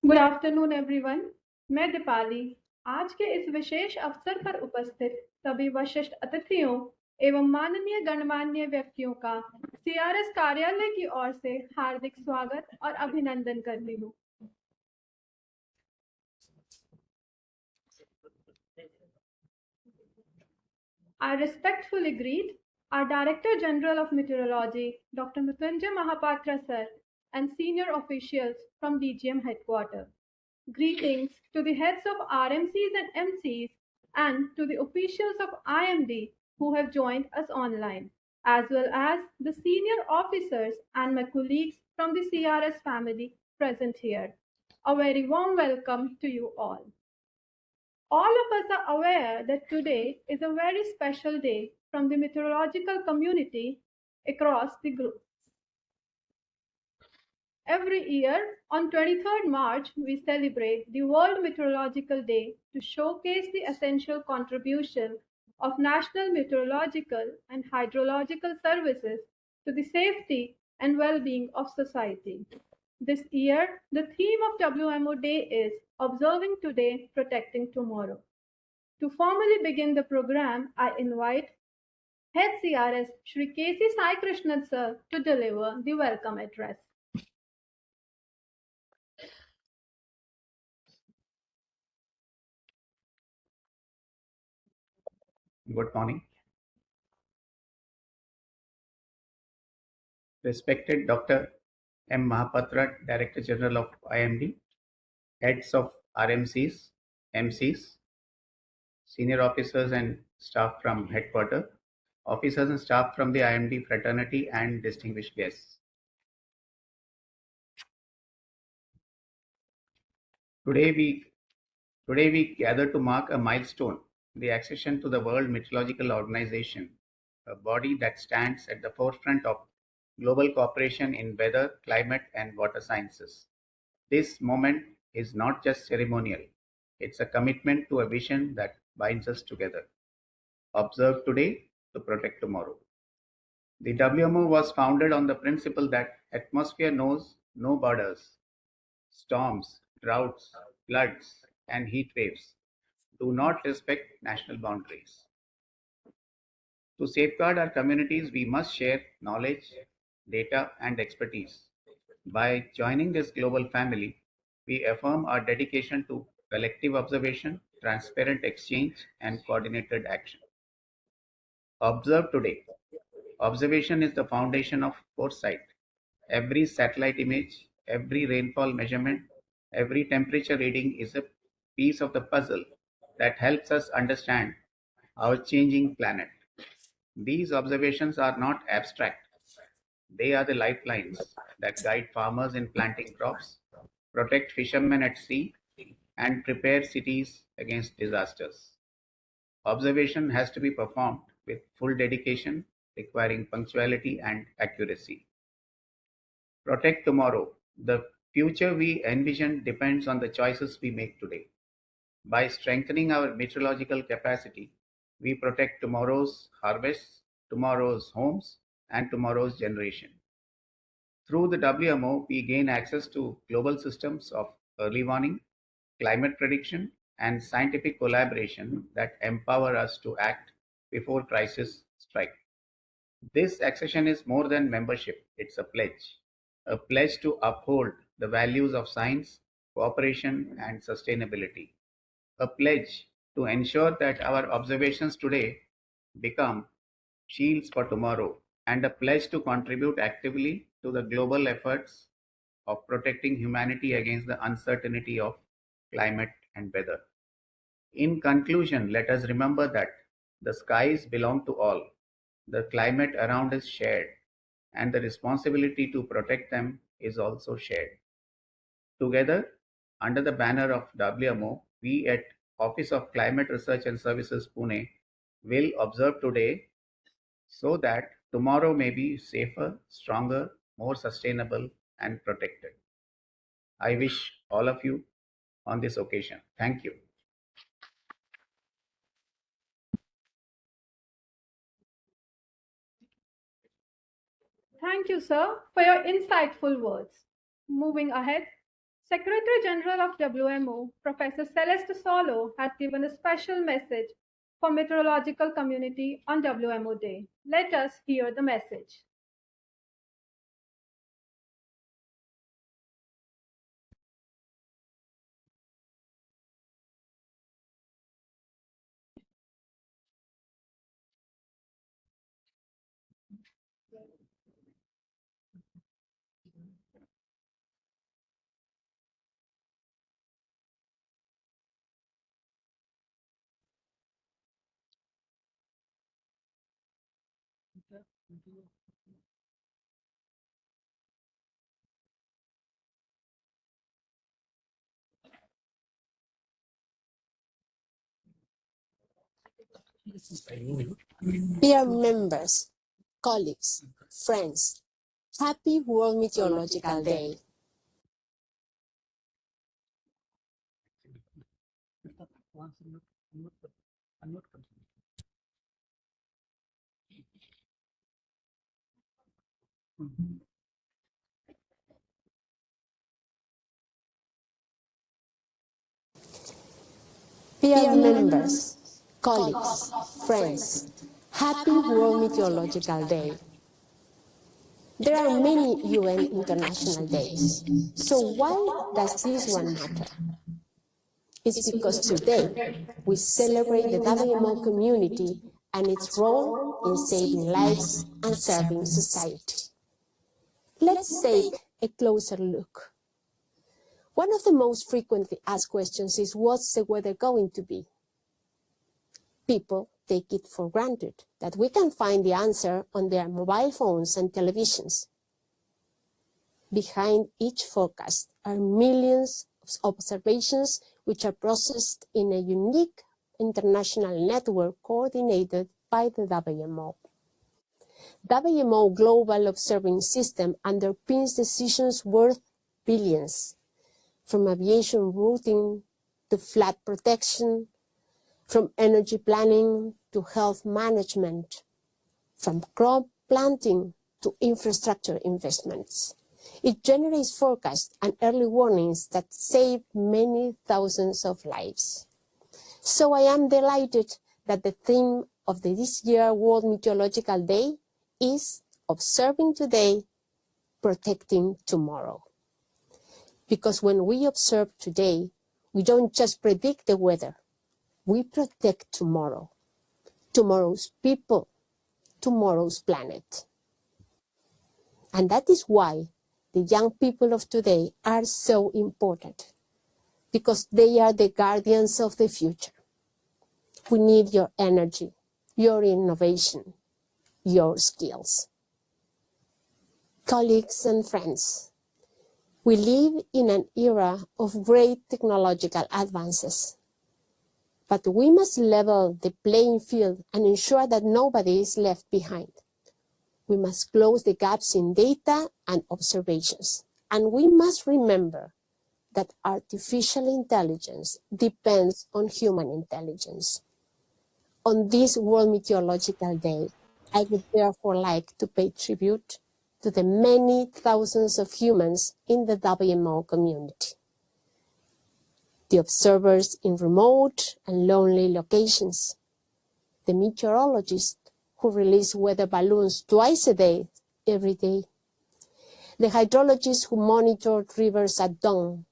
Good afternoon everyone. मैं दीपाली आज के इस विशेष अवसर पर उपस्थित सभी वरिष्ठ अतिथियों एवं माननीय गणमान्य व्यक्तियों का सीआरएस कार्यालय की ओर से हार्दिक स्वागत और अभिनंदन करती हूँ। I respectfully greet our Director General of Meteorology, Dr. Mrityunjay Mahapatra sir, and senior officials from DGM headquarters. Greetings to the heads of RMCs and MCs and to the officials of IMD who have joined us online, as well as the senior officers and my colleagues from the CRS family present here. A very warm welcome to you all. All of us are aware that today is a very special day from the meteorological community across the globe. Every year, on 23rd March, we celebrate the World Meteorological Day to showcase the essential contribution of national meteorological and hydrological services to the safety and well-being of society. This year, the theme of WMO Day is Observing Today, Protecting Tomorrow. To formally begin the program, I invite Head CRS Shri K.C. Sai Krishnan sir to deliver the welcome address. Good morning. Respected Dr. M. Mahapatra, Director General of IMD, heads of RMCs, MCs, senior officers and staff from headquarters, officers and staff from the IMD fraternity, and distinguished guests. Today we gather to mark a milestone, the accession to the World Meteorological Organization, a body that stands at the forefront of global cooperation in weather, climate, and water sciences. This moment is not just ceremonial, it's a commitment to a vision that binds us together. Observe today to protect tomorrow. The WMO was founded on the principle that atmosphere knows no borders. Storms, droughts, floods, and heat waves do not respect national boundaries. To safeguard our communities, we must share knowledge, data, and expertise. By joining this global family, we affirm our dedication to collective observation, transparent exchange, and coordinated action. Observe today. Observation is the foundation of foresight. Every satellite image, every rainfall measurement, every temperature reading is a piece of the puzzle that helps us understand our changing planet. These observations are not abstract, they are the lifelines that guide farmers in planting crops, protect fishermen at sea, and prepare cities against disasters. Observation has to be performed with full dedication, requiring punctuality and accuracy. Protect tomorrow. The future we envision depends on the choices we make today. By strengthening our meteorological capacity, we protect tomorrow's harvests, tomorrow's homes, and tomorrow's generation. Through the WMO, we gain access to global systems of early warning, climate prediction, and scientific collaboration that empower us to act before crises strike. This accession is more than membership, it's a pledge to uphold the values of science, cooperation, and sustainability, a pledge to ensure that our observations today become shields for tomorrow, and a pledge to contribute actively to the global efforts of protecting humanity against the uncertainty of climate and weather. In conclusion, let us remember that the skies belong to all, the climate around is shared, and the responsibility to protect them is also shared. Together, under the banner of WMO, we at Office of Climate Research and Services Pune will observe today so that tomorrow may be safer, stronger, more sustainable, and protected. I wish all of you on this occasion. Thank you. Thank you, sir, for your insightful words. Moving ahead, Secretary General of WMO, Professor Celeste Solo, has given a special message for meteorological community on WMO Day. Let us hear the message. Dear members, colleagues, friends, happy World Meteorological Day. Dear members, colleagues, friends, happy World Meteorological Day. There are many UN international days, so why does this one matter? It's because today we celebrate the WMO community and its role in saving lives and serving society. Let's take a closer look. One of the most frequently asked questions is, what's the weather going to be? People take it for granted that we can find the answer on their mobile phones and televisions. Behind each forecast are millions of observations which are processed in a unique international network coordinated by the WMO. WMO Global Observing System underpins decisions worth billions, from aviation routing to flood protection, from energy planning to health management, from crop planting to infrastructure investments. It generates forecasts and early warnings that save many thousands of lives. So I am delighted that the theme of this year's World Meteorological Day is Observing Today, Protecting Tomorrow. Because when we observe today, we don't just predict the weather, we protect tomorrow, tomorrow's people, tomorrow's planet. And that is why the young people of today are so important, because they are the guardians of the future. We need your energy, your innovation, your skills. Colleagues and friends, we live in an era of great technological advances, but we must level the playing field and ensure that nobody is left behind. We must close the gaps in data and observations, and we must remember that artificial intelligence depends on human intelligence. On this World Meteorological Day, I would therefore like to pay tribute to the many thousands of humans in the WMO community. The observers in remote and lonely locations, the meteorologists who release weather balloons twice a day, every day, the hydrologists who monitor rivers at dawn,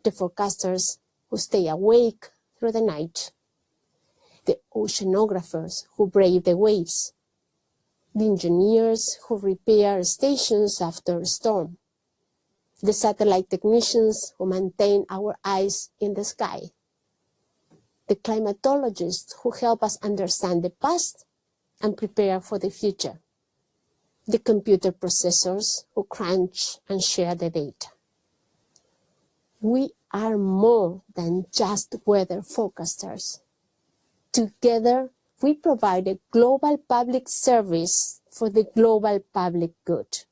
the forecasters who stay awake through the night, the oceanographers who brave the waves, the engineers who repair stations after a storm, the satellite technicians who maintain our eyes in the sky, the climatologists who help us understand the past and prepare for the future, the computer processors who crunch and share the data. We are more than just weather forecasters. Together, we provide a global public service for the global public good.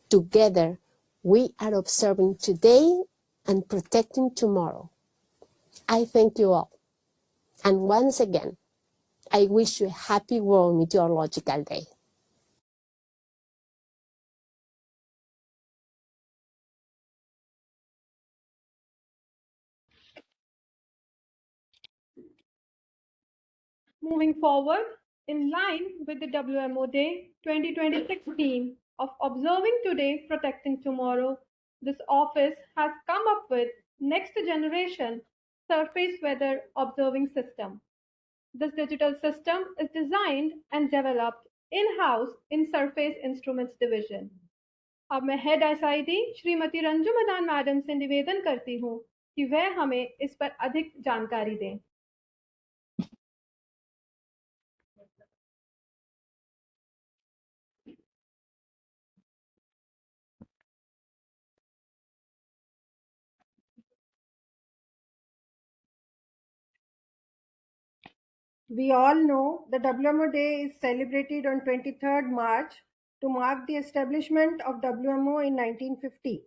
Together, we are observing today and protecting tomorrow. I thank you all. And once again, I wish you a happy World Meteorological Day. Moving forward, in line with the WMO Day 2026 theme of Observing Today, Protecting Tomorrow, this office has come up with Next Generation Surface Weather Observing System. This digital system is designed and developed in-house in Surface Instruments Division. अब मैं head SID Shrimati Ranju Madan madam से निवेदन करती हूँ कि वह हमें इस पर अधिक जानकारी दें। We all know the WMO Day is celebrated on 23rd March to mark the establishment of WMO in 1950.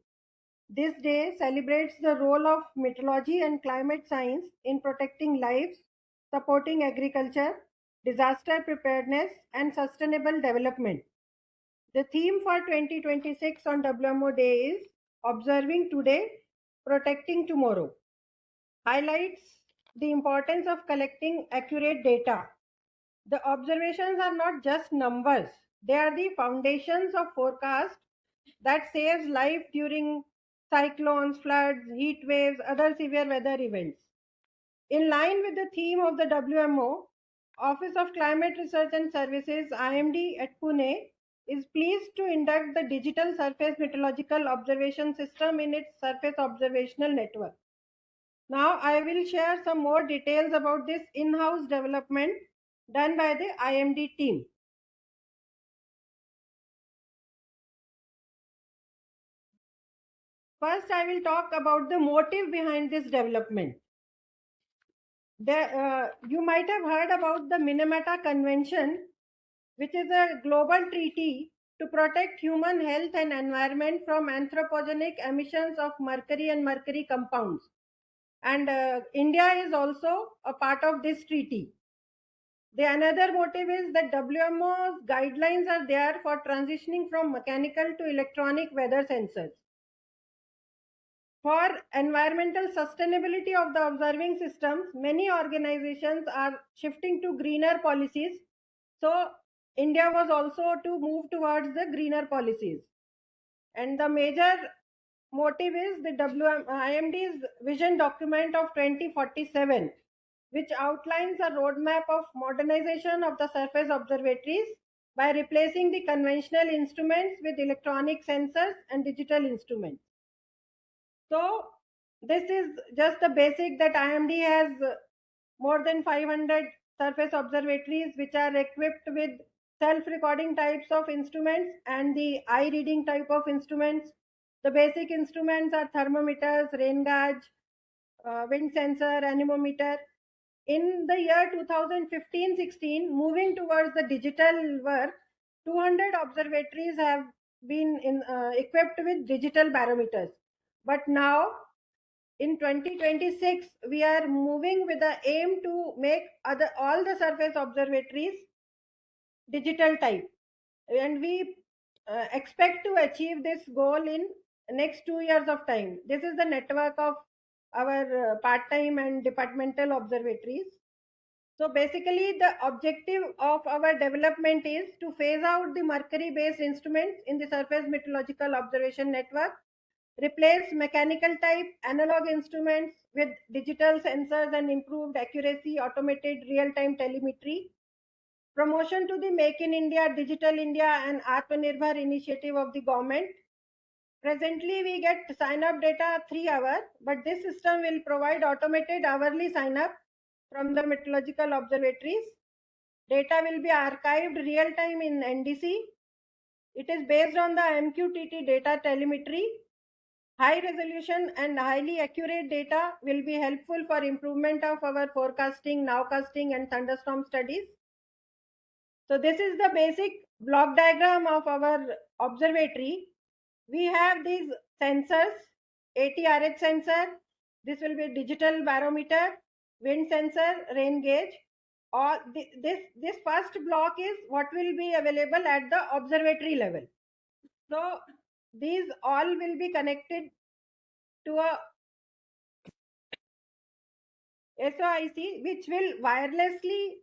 This day celebrates the role of meteorology and climate science in protecting lives, supporting agriculture, disaster preparedness, and sustainable development. The theme for 2026 on WMO Day is Observing Today, Protecting Tomorrow. Highlights the importance of collecting accurate data. The observations are not just numbers, they are the foundations of forecast that saves life during cyclones, floods, heat waves, other severe weather events. In line with the theme of the WMO, Office of Climate Research and Services IMD at Pune is pleased to induct the Digital Surface Meteorological Observation System in its Surface Observational Network. Now I will share some more details about this in-house development done by the IMD team. First, I will talk about the motive behind this development. You might have heard about the Minamata Convention, which is a global treaty to protect human health and environment from anthropogenic emissions of mercury and mercury compounds. And India is also a part of this treaty. The another motive is that WMO's guidelines are there for transitioning from mechanical to electronic weather sensors. For environmental sustainability of the observing systems, many organizations are shifting to greener policies. So India was also to move towards the greener policies. And the major motive is the IMD's vision document of 2047, which outlines a roadmap of modernization of the surface observatories by replacing the conventional instruments with electronic sensors and digital instruments. So this is just the basic that IMD has more than 500 surface observatories which are equipped with self-recording types of instruments and the eye reading type of instruments. The basic instruments are thermometers, rain gauge, wind sensor, anemometer. In the year 2015-16, moving towards the digital work, 200 observatories have been equipped with digital barometers. But now in 2026, we are moving with the aim to make all the surface observatories digital type, and we expect to achieve this goal in next 2 years of time. This is the network of our part-time and departmental observatories. So basically the objective of our development is to phase out the mercury based instruments in the surface meteorological observation network, replace mechanical type analog instruments with digital sensors and improved accuracy, automated real-time telemetry, promotion to the Make in India, Digital India and Atmanirbhar initiative of the government. Presently, we get sign-up data 3 hours, but this system will provide automated hourly sign-up from the meteorological observatories. Data will be archived real-time in NDC. It is based on the MQTT data telemetry. High resolution and highly accurate data will be helpful for improvement of our forecasting, nowcasting and thunderstorm studies. So this is the basic block diagram of our observatory. We have these sensors, ATRH sensor, this will be digital barometer, wind sensor, rain gauge. All this first block is what will be available at the observatory level. So these all will be connected to a SOIC which will wirelessly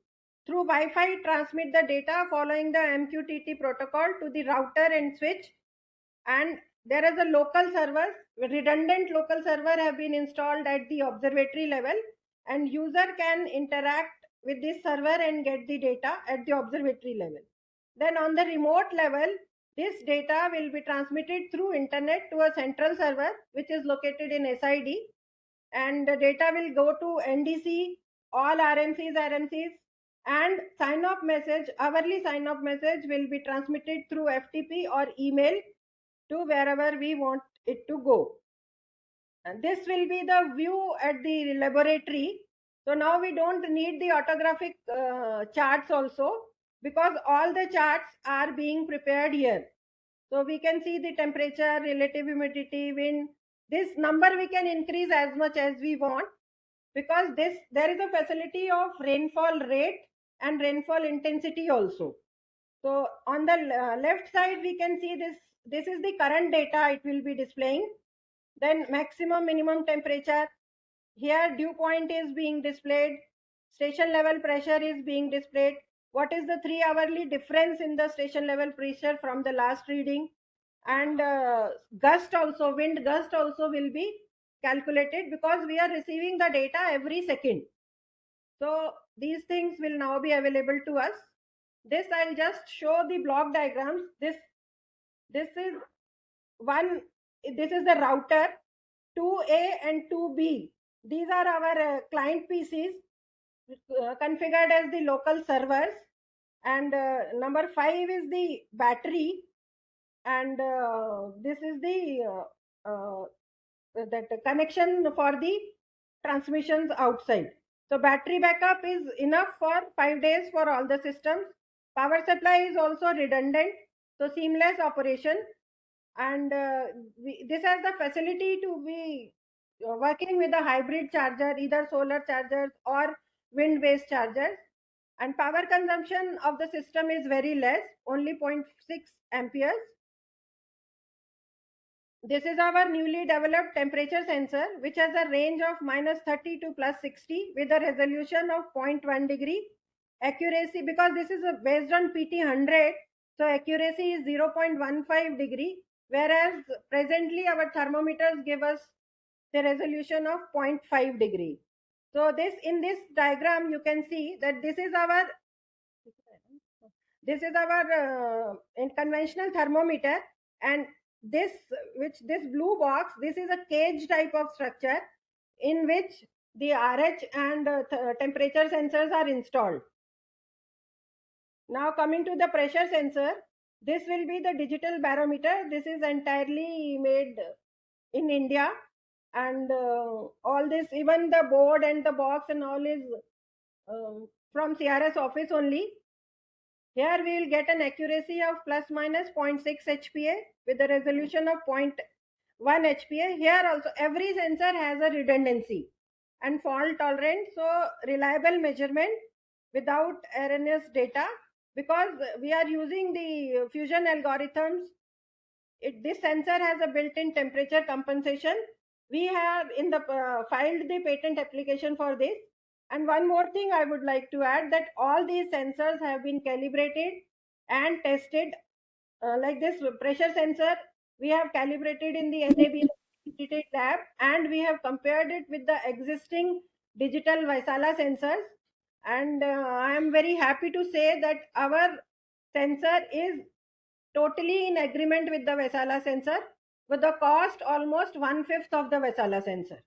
through Wi-Fi transmit the data following the MQTT protocol to the router and switch. And there is a local server, redundant local server have been installed at the observatory level, and user can interact with this server and get the data at the observatory level. Then on the remote level, this data will be transmitted through internet to a central server which is located in SID, and the data will go to NDC, all RMCs, and sign off message, hourly sign off message will be transmitted through FTP or email to wherever we want it to go. And this will be the view at the laboratory. So now we don't need the autographic charts also, because all the charts are being prepared here. So we can see the temperature, relative humidity, wind. This number we can increase as much as we want, because there is a facility of rainfall rate and rainfall intensity also. So on the left side we can see this is the current data it will be displaying. Then maximum minimum temperature, here dew point is being displayed, station level pressure is being displayed, what is the 3 hourly difference in the station level pressure from the last reading, and gust also, wind gust also will be calculated, because we are receiving the data every second. So these things will now be available to us. This I'll just show the block diagrams. This is one, this is the router 2A and 2B. These are our client PCs configured as the local servers, and number 5 is the battery, and this is the that connection for the transmissions outside. So battery backup is enough for 5 days for all the systems. Power supply is also redundant, so seamless operation. And this has the facility to be working with a hybrid charger, either solar chargers or wind based chargers. And power consumption of the system is very less, only 0.6 amperes. This is our newly developed temperature sensor, which has a range of -30 to +60 with a resolution of 0.1 degree. Accuracy, because this is based on PT100, so accuracy is 0.15 degree, whereas presently our thermometers give us the resolution of 0.5 degree. So in this diagram you can see that this is our conventional thermometer, and this blue box, this is a cage type of structure in which the RH and temperature sensors are installed. Now coming to the pressure sensor, this will be the digital barometer. This is entirely made in India, and all this, even the board and the box and all, is from CRS office only. Here we will get an accuracy of ±0.6 HPA with a resolution of 0.1 HPA. Here also every sensor has a redundancy and fault tolerant, so reliable measurement without erroneous data, because we are using the fusion algorithms. This sensor has a built-in temperature compensation. We have filed the patent application for this. And one more thing I would like to add, that all these sensors have been calibrated and tested. Like this pressure sensor, we have calibrated in the NAB lab, and we have compared it with the existing digital Vaisala sensors. And I am very happy to say that our sensor is totally in agreement with the Vaisala sensor, with the cost almost 1/5 of the Vaisala sensor.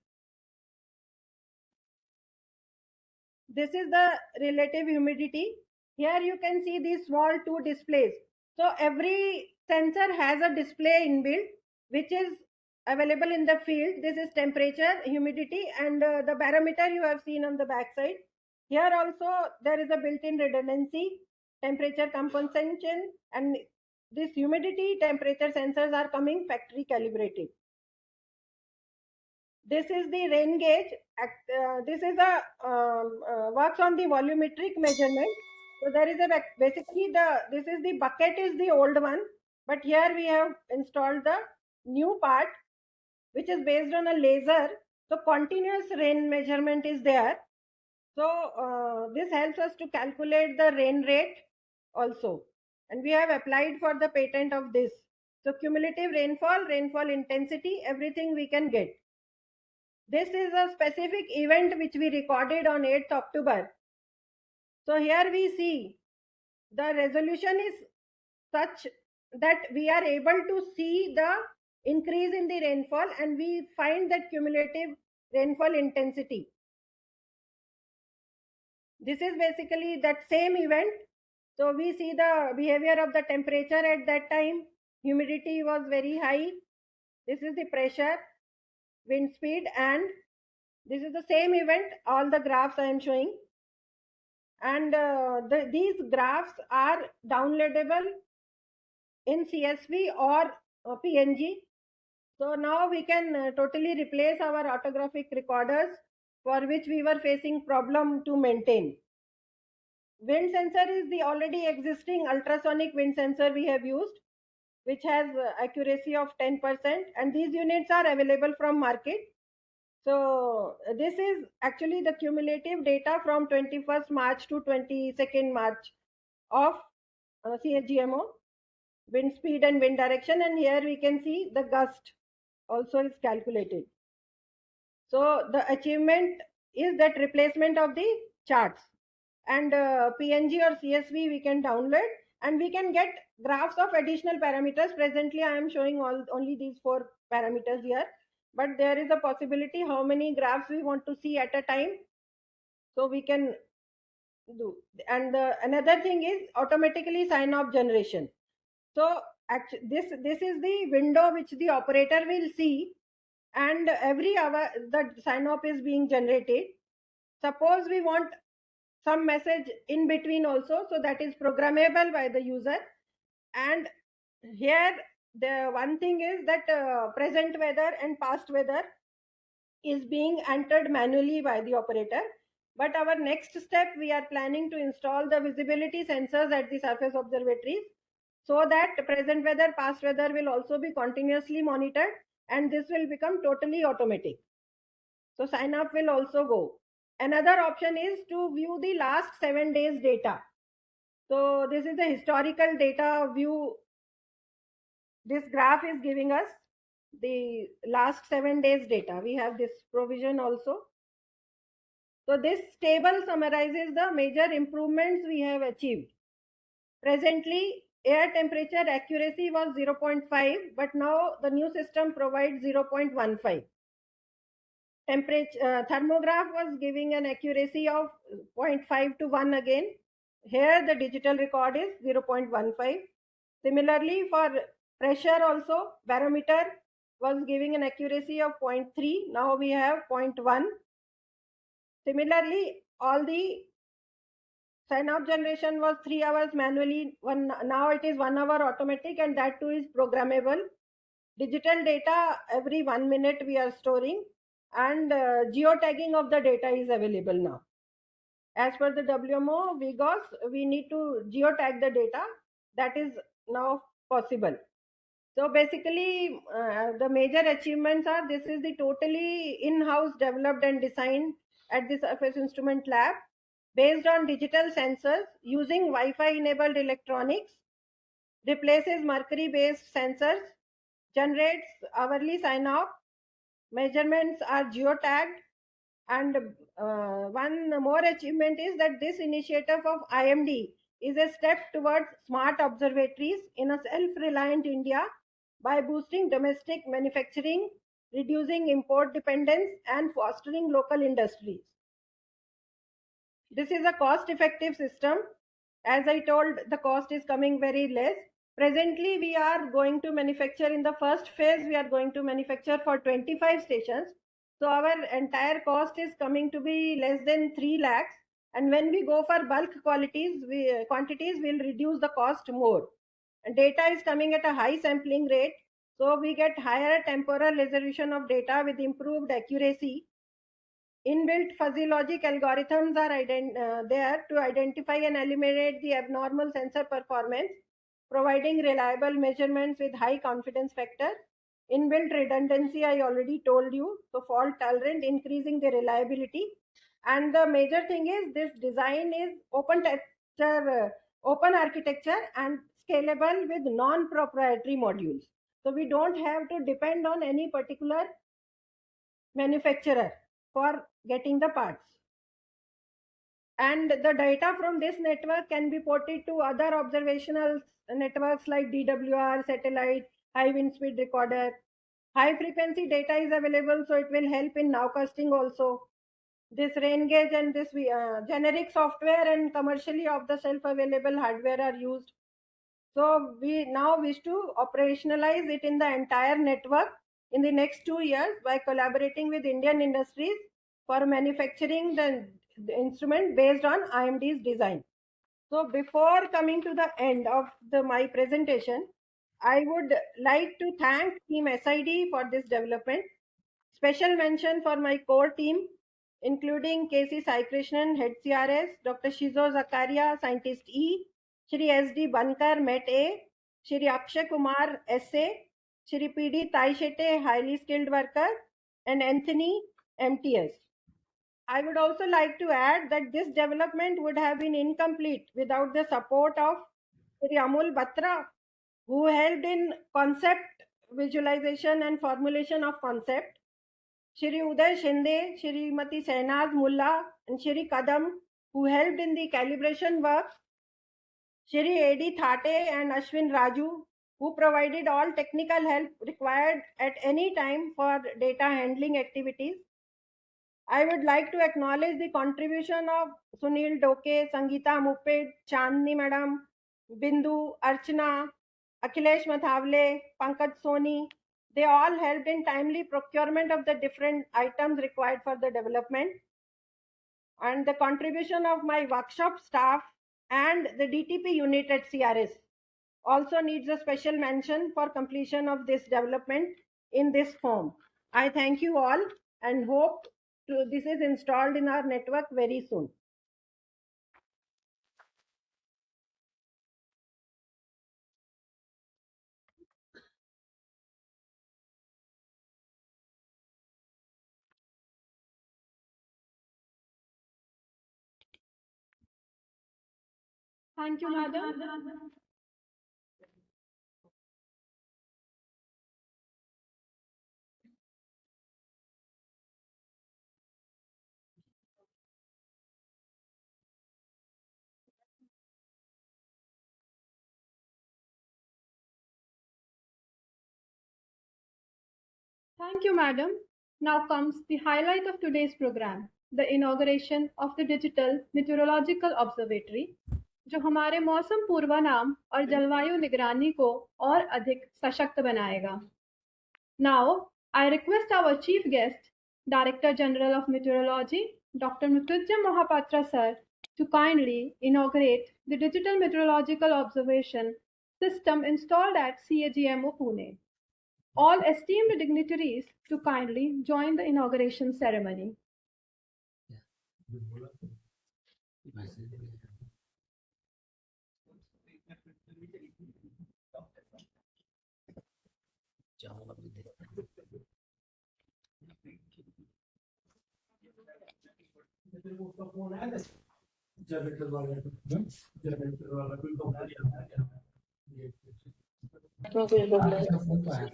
This is the relative humidity. Here you can see these small 2 displays. So every sensor has a display inbuilt, which is available in the field. This is temperature, humidity, and the barometer you have seen on the back side. Here also there is a built-in redundancy, temperature compensation, and this humidity temperature sensors are coming factory calibrated. This is the rain gauge. This is a works on the volumetric measurement. So there is basically this is the bucket is the old one, but here we have installed the new part, which is based on a laser. So continuous rain measurement is there. So this helps us to calculate the rain rate also, and we have applied for the patent of this. So cumulative rainfall, rainfall intensity, everything we can get. This is a specific event which we recorded on 8th October. So here we see the resolution is such that we are able to see the increase in the rainfall, and we find that cumulative rainfall intensity. This is basically that same event. So we see the behavior of the temperature at that time. Humidity was very high. This is the pressure, wind speed, and this is the same event. All the graphs I am showing, and these graphs are downloadable in CSV or PNG. So now we can totally replace our orthographic recorders, for which we were facing problem to maintain. Wind sensor is the already existing ultrasonic wind sensor we have used, which has accuracy of 10%, and these units are available from market. So this is actually the cumulative data from 21st March to 22nd March of CHGMO, wind speed and wind direction, and here we can see the gust also is calculated. So the achievement is that replacement of the charts, and PNG or CSV we can download, and we can get graphs of additional parameters. Presently I am showing only these 4 parameters here, but there is a possibility how many graphs we want to see at a time, so we can do. And another thing is automatically sign off generation. So this is the window which the operator will see, and every hour the sign off is being generated. Suppose we want some message in between also, so that is programmable by the user. And here the one thing is that present weather and past weather is being entered manually by the operator. But our next step, we are planning to install the visibility sensors at the surface observatories, so that present weather, past weather will also be continuously monitored, and this will become totally automatic. So sign up will also go. Another option is to view the last 7 days data. So this is the historical data view. This graph is giving us the last 7 days data. We have this provision also. So this table summarizes the major improvements we have achieved. Presently, air temperature accuracy was 0.5, but now the new system provides 0.15. Thermograph was giving an accuracy of 0.5 to 1 again. Here the digital record is 0.15. Similarly, for pressure also, barometer was giving an accuracy of 0.3. Now we have 0.1. Similarly, all the sign off generation was 3 hours manually. Now it is 1 hour automatic, and that too is programmable. Digital data every 1 minute we are storing, and geo-tagging of the data is available now. As per the WMO VGOS, we need to geo-tag the data. That is now possible. So basically, the major achievements are: this is the totally in-house developed and designed at the Surface Instrument Lab, based on digital sensors using Wi-Fi enabled electronics, replaces mercury-based sensors, generates hourly sign-off, measurements are geo-tagged, and one more achievement is that this initiative of IMD is a step towards smart observatories in a self-reliant India by boosting domestic manufacturing, reducing import dependence, and fostering local industries. This is a cost-effective system. As I told, the cost is coming very less. Presently, we are going to manufacture in the first phase, we are going to manufacture for 25 stations. So our entire cost is coming to be less than 3 lakhs. And when we go for bulk quantities, we'll reduce the cost more. And data is coming at a high sampling rate. So we get higher temporal resolution of data with improved accuracy. Inbuilt fuzzy logic algorithms are there to identify and eliminate the abnormal sensor performance, providing reliable measurements with high confidence factor. Inbuilt redundancy, I already told you, so fault tolerant, increasing the reliability. And the major thing is this design is open architecture and scalable with non-proprietary modules. So we don't have to depend on any particular manufacturer for getting the parts. And the data from this network can be ported to other observational networks like DWR, satellite, high wind speed recorder. High frequency data is available, so it will help in nowcasting also. This rain gauge and this generic software and commercially off the shelf available hardware are used. So we now wish to operationalize it in the entire network in the next 2 years by collaborating with Indian industries for manufacturing the instrument based on IMD's design. So before coming to the end of my presentation, I would like to thank Team SID for this development. Special mention for my core team, including KC Sai Krishnan, Head CRS, Dr. Shizo Zakaria, Scientist E, Shri SD Bankar, Met A, Shri Akshay Kumar, SA, Shri PD Taishete, Highly Skilled Worker, and Anthony, MTS. I would also like to add that this development would have been incomplete without the support of Shri Amul Batra, who helped in concept visualization and formulation of concept, Shri Uday Shinde, Shrimati Sainaz Mullah, and Shri Kadam, who helped in the calibration work, Shri A.D. Thate and Ashwin Raju, who provided all technical help required at any time for data handling activities. I would like to acknowledge the contribution of Sunil Doke, Sangeeta Muped, Chandni Madam, Bindu, Archana, Akhilesh Mathavle, Pankaj Soni. They all helped in timely procurement of the different items required for the development. And the contribution of my workshop staff and the DTP unit at CRS also needs a special mention for completion of this development in this form. I thank you all and hope this is installed in our network very soon. Thank you, madam. Thank you, madam. Now comes the highlight of today's program, the inauguration of the Digital Meteorological Observatory, जो हमारे मौसम पूर्वानुमान और जलवायु निगरानी को और अधिक सशक्त बनाएगा. Now, I request our chief guest, Director General of Meteorology, Dr. Mrityunjay Mohapatra sir, to kindly inaugurate the Digital Meteorological Observation system installed at CAGMO Pune. All esteemed dignitaries to kindly join the inauguration ceremony.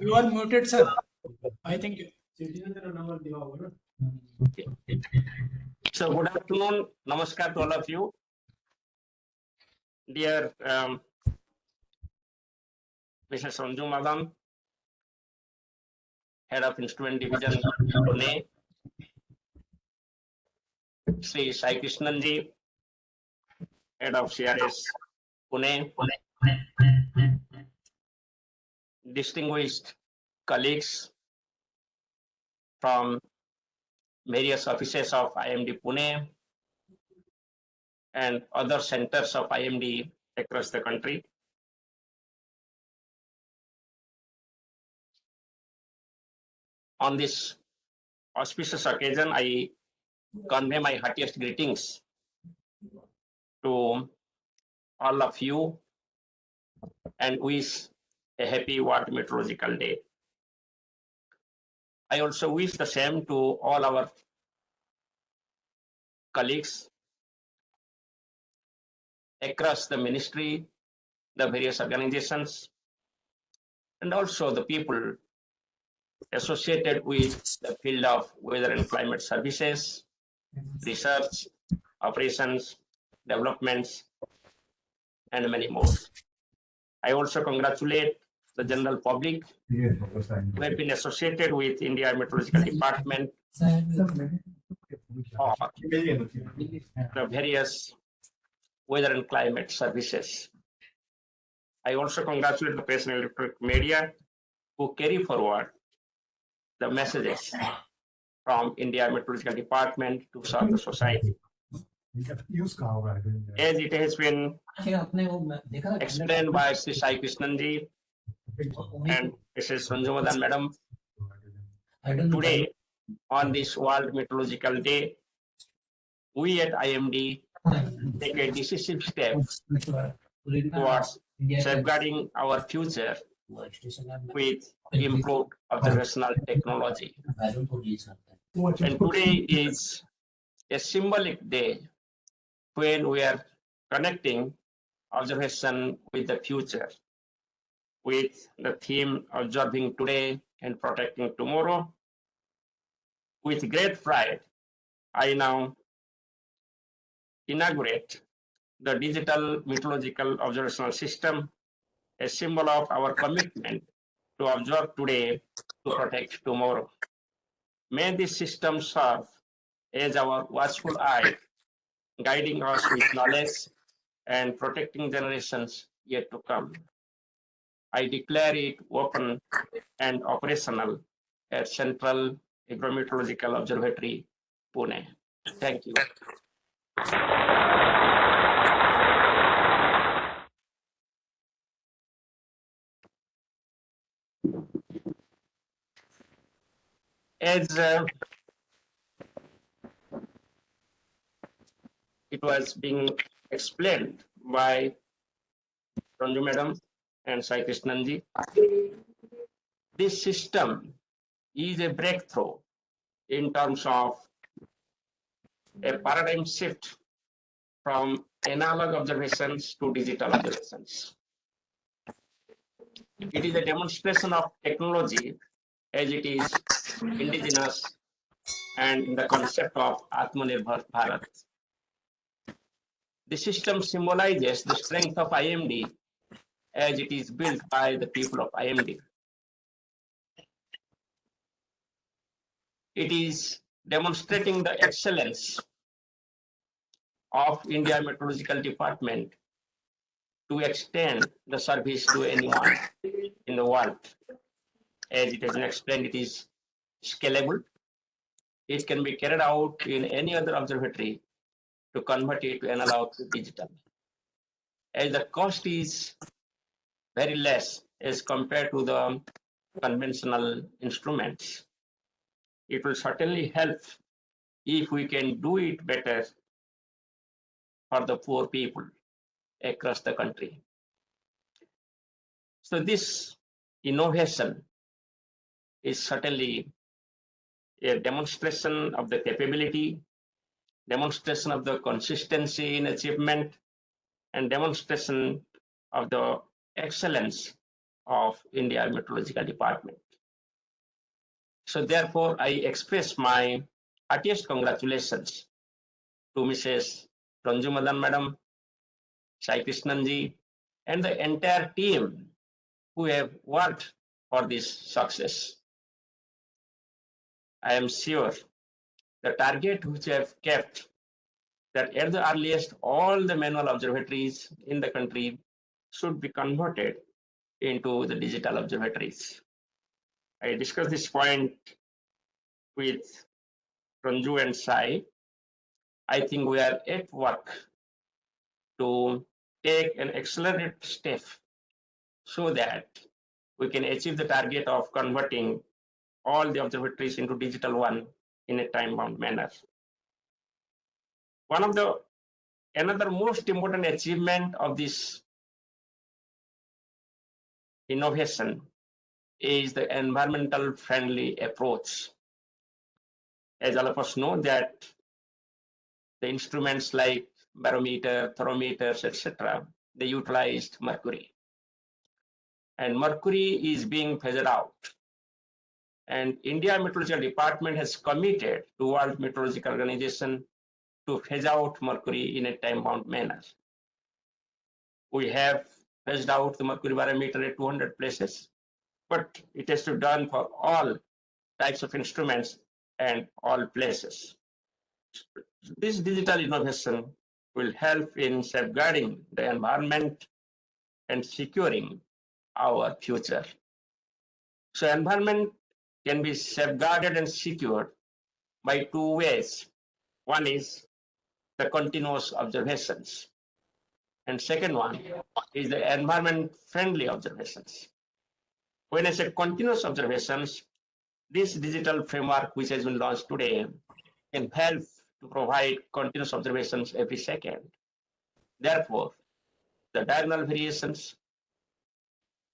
You are muted, sir. I think. So good afternoon, namaskar to all of you. Dear Mrs. Sanju Madam, Head of Instrument Division, Pune, Sri Sai Krishnan ji, Head of CRS, Pune, distinguished colleagues from various offices of IMD Pune and other centers of IMD across the country. On this auspicious occasion, I convey my heartiest greetings to all of you and wish a happy World Meteorological Day. I also wish the same to all our colleagues across the ministry, the various organizations, and also the people associated with the field of weather and climate services, research, operations, developments, and many more. I also congratulate the general public who have been associated with India Meteorological Department or the various weather and climate services. I also congratulate the press and electronic media who carry forward the messages from India Meteorological Department to serve the society. As it has been explained by Sri Sai Krishnanji and Mrs. Ranjumadan Madam, today on this World Meteorological Day, we at IMD take a decisive step towards safeguarding our future with improved observational technology. And today is a symbolic day when we are connecting observation with the future with the theme observing today and protecting tomorrow. With great pride, I now inaugurate the digital meteorological observational system, a symbol of our commitment to observe today to protect tomorrow. May this system serve as our watchful eye, guiding us with knowledge and protecting generations yet to come. I declare it open and operational at Central Hydrometeorological Observatory, Pune. Thank you. As it was being explained by Ranju Madam and Sai Krishnanji, this system is a breakthrough in terms of a paradigm shift from analog observations to digital observations. It is a demonstration of technology as it is indigenous and in the concept of Atmanirbhar Bharat. The system symbolizes the strength of IMD as it is built by the people of IMD. It is demonstrating the excellence of India Meteorological Department to extend the service to anyone in the world. As it has been explained, it is scalable. It can be carried out in any other observatory to convert it to analog to digital. As the cost is very less as compared to the conventional instruments, it will certainly help if we can do it better for the poor people across the country. So this innovation is certainly a demonstration of the capability, demonstration of the consistency in achievement, and demonstration of the excellence of India Meteorological Department. So therefore, I express my heartiest congratulations to Mrs. Ranjumadan Madam, Sai Krishnanji, and the entire team who have worked for this success. I am sure the target which I have kept, that at the earliest all the manual observatories in the country should be converted into the digital observatories. I discussed this point with Ranju and Sai. I think we are at work to take an accelerated step so that we can achieve the target of converting all the observatories into digital one in a time-bound manner. Another most important achievement of this innovation is the environmental friendly approach. As all of us know that the instruments like barometer, thermometers, etc., they utilized mercury. And mercury is being phased out. And India Meteorological Department has committed to World Meteorological Organization to phase out mercury in a time-bound manner. We have phased out the mercury barometer at 200 places, but it has to be done for all types of instruments and all places. This digital innovation will help in safeguarding the environment and securing our future. So environment can be safeguarded and secured by two ways. One is the continuous observations, and second one is the environment-friendly observations. When I say continuous observations, this digital framework which has been launched today can help to provide continuous observations every second. Therefore, the diurnal variations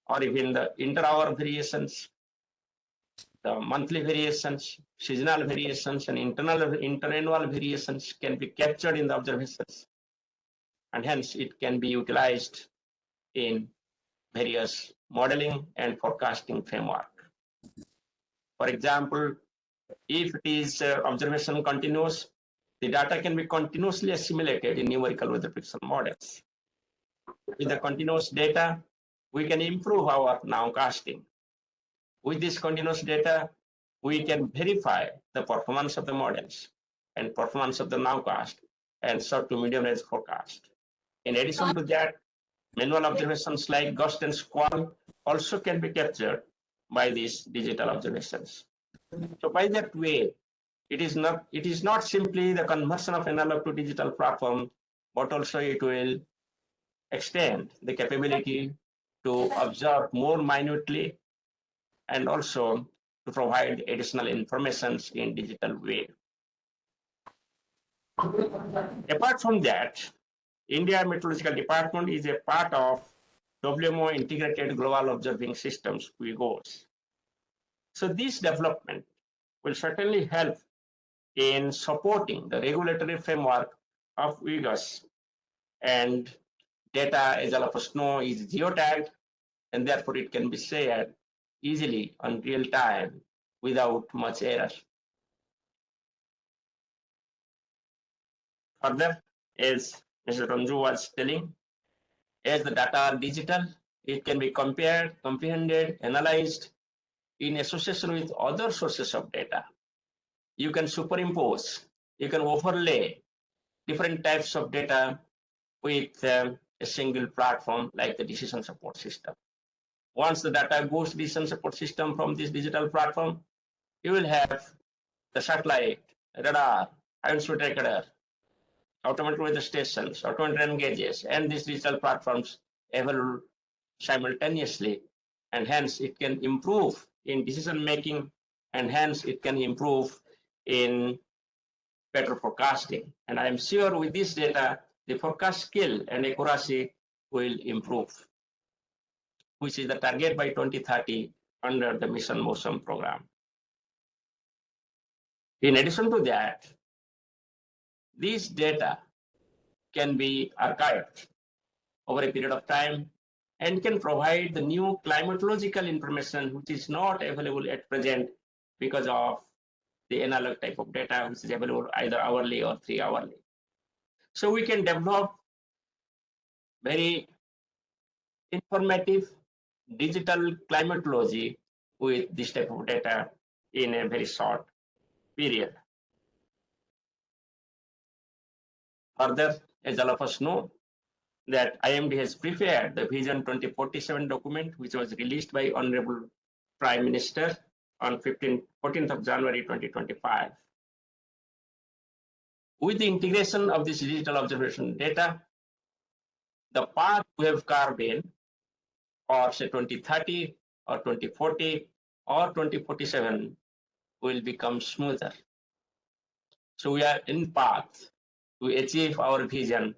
or even the inter-hour variations, the monthly variations, seasonal variations, and interannual variations can be captured in the observations, and hence it can be utilized in various modeling and forecasting framework. For example, if it is observation continuous, the data can be continuously assimilated in numerical weather prediction models. With the continuous data, we can improve our nowcasting. With this continuous data, we can verify the performance of the models and performance of the nowcast and short to medium range forecast. In addition to that, manual observations like gust and squall also can be captured by these digital observations. So by that way, it is not simply the conversion of analog to digital platform, but also it will extend the capability to observe more minutely and also to provide additional information in digital way. Apart from that, India Meteorological Department is a part of WMO Integrated Global Observing Systems, WIGOS. So this development will certainly help in supporting the regulatory framework of WIGOS, and data, as all of us know, is geo-tagged, and therefore it can be shared easily on real time without much error. Further, as Mr. Ranju was telling, as the data are digital, it can be compared, comprehended, analyzed in association with other sources of data. You can superimpose, you can overlay different types of data with a single platform like the decision support system. Once the data goes to decision support system from this digital platform, you will have the satellite, radar, high-speed recorder, automated weather stations, automated rain gauges, and these digital platforms available simultaneously, and hence it can improve in decision making, and hence it can improve in better forecasting. And I am sure with this data, the forecast skill and accuracy will improve, which is the target by 2030 under the Mission Motion program. In addition to that, these data can be archived over a period of time and can provide the new climatological information which is not available at present because of the analog type of data which is available either hourly or 3 hourly. So we can develop very informative digital climatology with this type of data in a very short period. Further, as all of us know, that IMD has prepared the Vision 2047 document, which was released by Honorable Prime Minister on 14th of January 2025. With the integration of this digital observation data, the path we have carved in, or say 2030 or 2040 or 2047, will become smoother. So we are in path to achieve our vision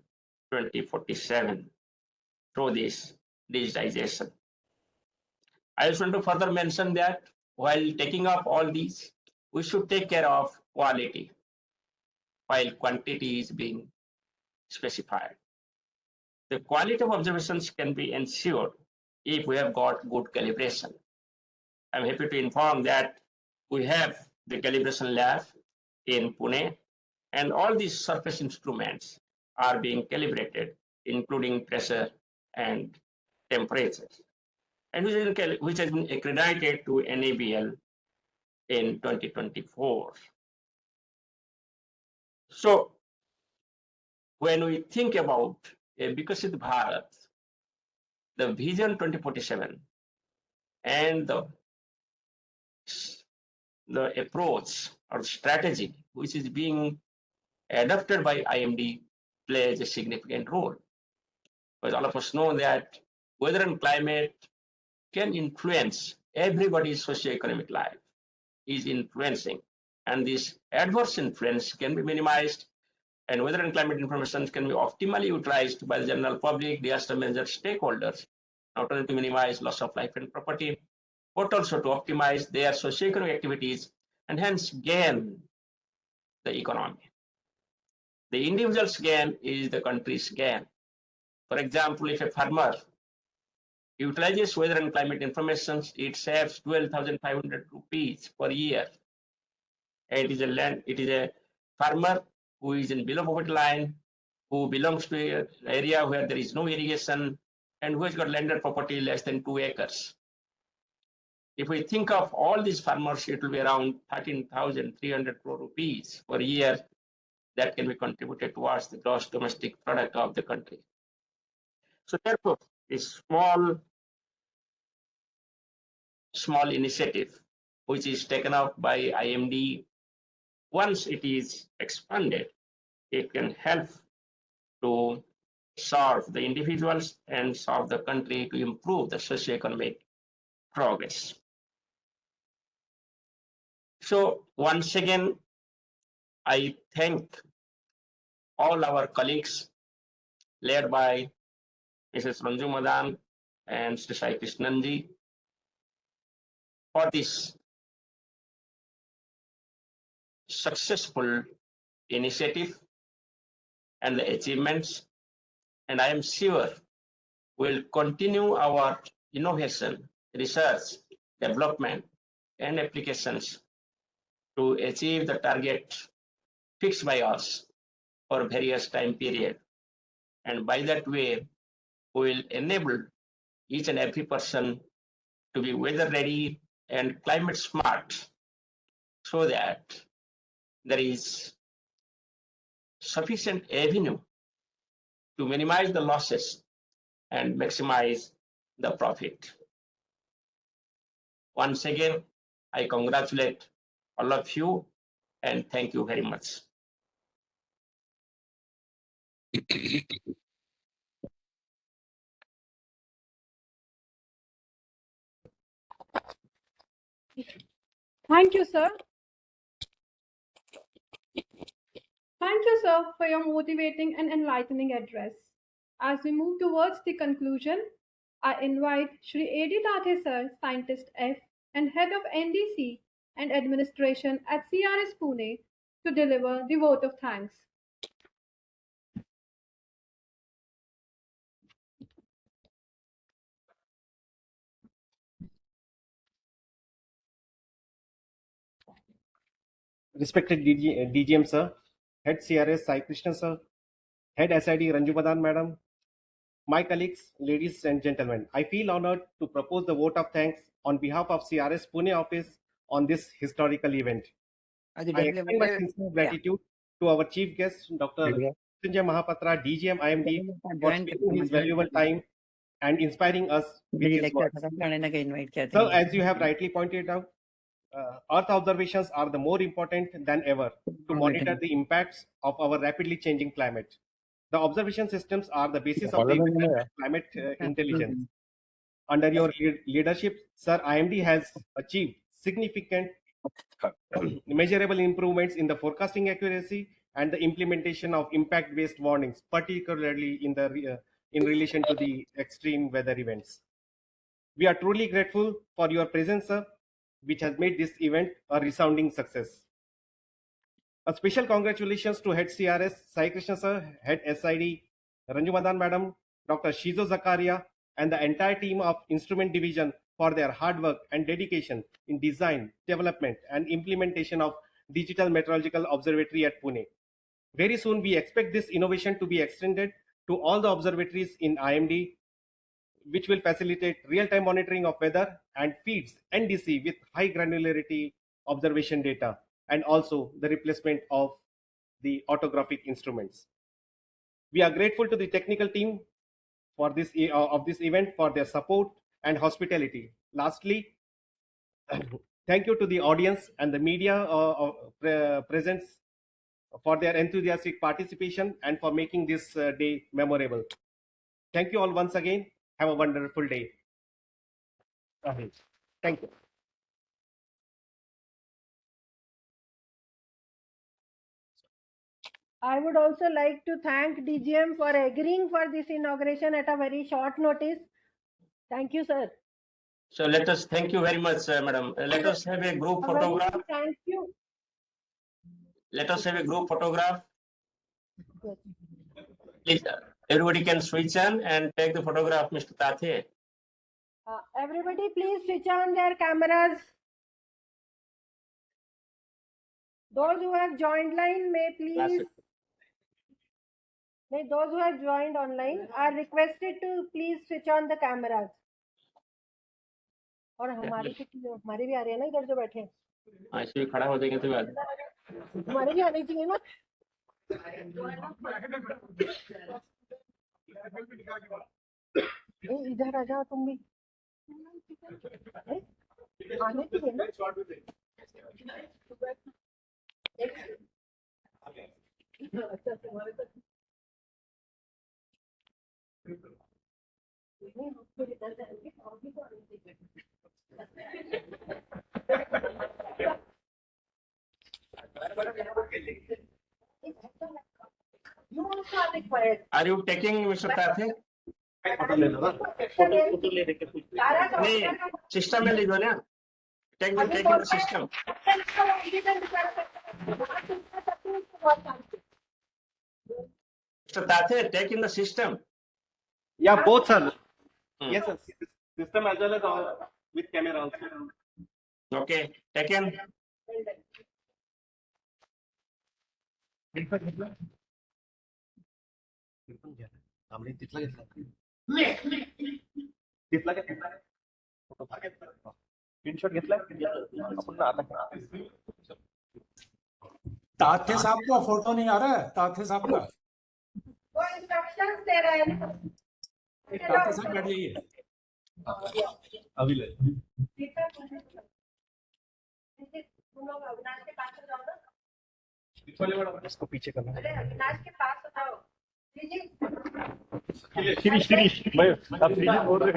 2047 through this digitization. I just want to further mention that while taking up all these, we should take care of quality. while quantity is being specified. The quality of observations can be ensured if we have got good calibration. I'm happy to inform that we have the calibration lab in Pune, and all these surface instruments are being calibrated, including pressure and temperature, and which has been accredited to NABL in 2024. So when we think about a Vikasit Bharat, the Vision 2047 and the approach or strategy which is being adopted by IMD plays a significant role. Because all of us know that weather and climate can influence everybody's socioeconomic life, is influencing. And this adverse influence can be minimized, and weather and climate information can be optimally utilized by the general public, disaster managers, stakeholders, not only to minimize loss of life and property, but also to optimize their socioeconomic activities and hence gain the economy. The individual's gain is the country's gain. For example, if a farmer utilizes weather and climate information, it saves 12,500 rupees per year. And it is a farmer who is in below poverty line, who belongs to an area where there is no irrigation, and who has got landed property less than 2 acres. If we think of all these farmers, it will be around 13,300 crore rupees per year that can be contributed towards the gross domestic product of the country. So therefore, this small initiative, which is taken up by IMD, once it is expanded, it can help to serve the individuals and serve the country to improve the socioeconomic progress. So once again, I thank all our colleagues led by Mrs. Ranju Madan and Sri Sai Krishnanji for this successful initiative and the achievements. And I am sure we'll continue our innovation, research, development, and applications to achieve the target fixed by us for various time period. And by that way, we will enable each and every person to be weather ready and climate smart so that there is sufficient avenue to minimize the losses and maximize the profit. Once again, I congratulate all of you and thank you very much. Thank you, sir. Thank you, sir, for your motivating and enlightening address. As we move towards the conclusion, I invite Shri A.D. Tathe, sir, Scientist F and Head of NDC and Administration at CRS Pune, to deliver the vote of thanks. Respected DGM sir, Head CRS Sai Krishna sir, Head SID Ranju Madan madam, my colleagues, ladies and gentlemen, I feel honored to propose the vote of thanks on behalf of CRS Pune office on this historical event. I extend my sincere gratitude to our chief guest, Dr. Mrityunjay Mahapatra, DGM IMD, for spending his valuable time and inspiring us with his words. So, as you have rightly pointed out, Earth observations are the more important than ever to monitor the impacts of our rapidly changing climate. The observation systems are the basis of the climate intelligence. Under your leadership, Sir, IMD has achieved significant measurable improvements in the forecasting accuracy and the implementation of impact-based warnings, particularly in relation to the extreme weather events. We are truly grateful for your presence, sir, which has made this event a resounding success. A special congratulations to Head CRS, Sai Krishna sir, Head SID, Ranju Madan madam, Dr. Shizo Zakaria, and the entire team of Instrument Division for their hard work and dedication in design, development, and implementation of Digital Meteorological Observatory at Pune. Very soon, we expect this innovation to be extended to all the observatories in IMD, which will facilitate real-time monitoring of weather and feeds NDC with high granularity observation data, and also the replacement of the orthographic instruments. We are grateful to the technical team for this event for their support and hospitality. Lastly, thank you to the audience and the media presence for their enthusiastic participation and for making this day memorable. Thank you all once again. Have a wonderful day. Thank you. I would also like to thank DGM for agreeing for this inauguration at a very short notice. Thank you, sir. So let us thank you very much, madam. Let us have a group photograph. Thank you. Let us have a group photograph. Please, everybody can switch on and take the photograph, Mr. Tathe. Everybody, please switch on their cameras. Those who have joined line may please. Those who have joined online are requested to please switch on the cameras. और हमारे भी आ रहे हैं ना इधर जो बैठे हैं ऐसे ही खड़ा हो जाएंगे तो बाद हमारे भी आने चाहिए ना इधर आ जाओ तुम भी आने चाहिए ना Are you taking, Mr. Tathe? नहीं सिस्टम में लीजिए ना taking the system. Mr. Tathe, take in the system. Yeah, both sir. Yes, sir. System as well as with camera also. Okay, taken. ताथे साहब का फोटो नहीं आ रहा है ताथे साहब का वो इंस्ट्रक्शंस दे रहे हैं ताथे साहब बैठ जाइए अभी ले अविनाश के पास जाओ ना इसको पीछे करना अविनाश के पास जाओ शिरीष भाई आप शिरीष बोल रहे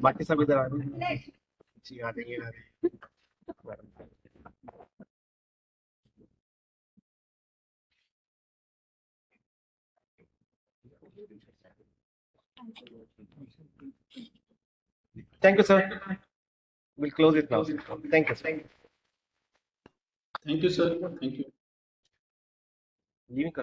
बाकी सब इधर आ रहे हैं जी आ रही है Thank you, sir. We'll close it now. Thank you. Thank you, sir. Thank you. Leaving.